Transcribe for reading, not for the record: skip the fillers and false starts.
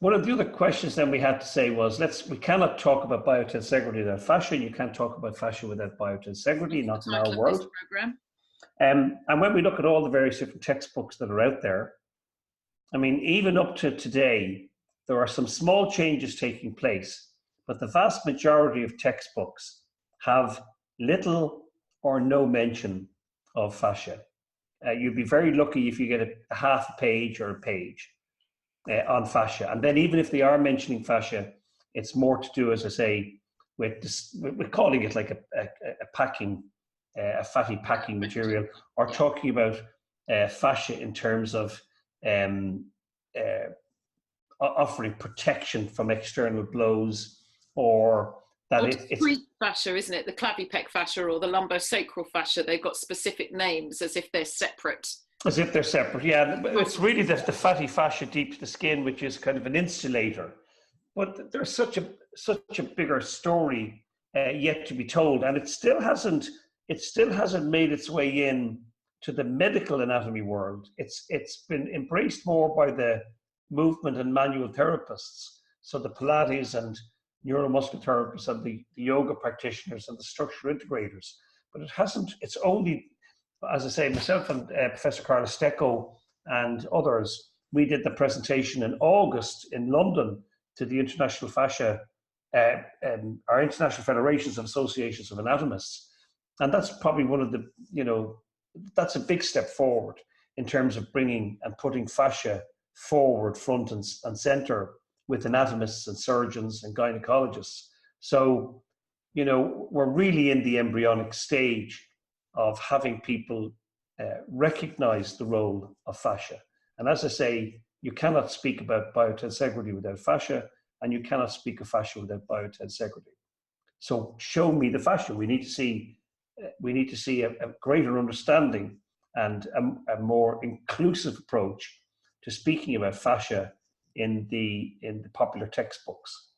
one of the other questions then we had to say was, we cannot talk about biotensegrity without fascia. You can't talk about fascia without biotensegrity, not in our world. And when we look at all the various different textbooks that are out there, I mean, even up to today, there are some small changes taking place, but the vast majority of textbooks have little or no mention of fascia. You'd be very lucky if you get a half a page or a page on fascia. And then even if they are mentioning fascia, it's more to do, as I say, with calling it like a fatty packing material, or talking about fascia in terms of offering protection from external blows, or that it's fascia, isn't it? The clavipec fascia or the lumbosacral fascia, they've got specific names as if they're separate. As if they're separate, yeah. It's really the fatty fascia deep to the skin, which is kind of an insulator. But there's such a bigger story yet to be told, and it still hasn't made its way in to the medical anatomy world. It's been embraced more by the movement and manual therapists, so the Pilates and neuromuscular therapists and the yoga practitioners and the structural integrators. But it hasn't. It's only, as I say, myself and Professor Carla Stecco and others, we did the presentation in August in London to the International Fascia, our International Federations of Associations of Anatomists. And that's probably one of the, that's a big step forward in terms of bringing and putting fascia forward, front and center with anatomists and surgeons and gynecologists. So, we're really in the embryonic stage of having people recognize the role of fascia. And as I say, you cannot speak about biotensegrity without fascia, and you cannot speak of fascia without biotensegrity. So show me the fascia. We need to see a greater understanding and a more inclusive approach to speaking about fascia in the popular textbooks.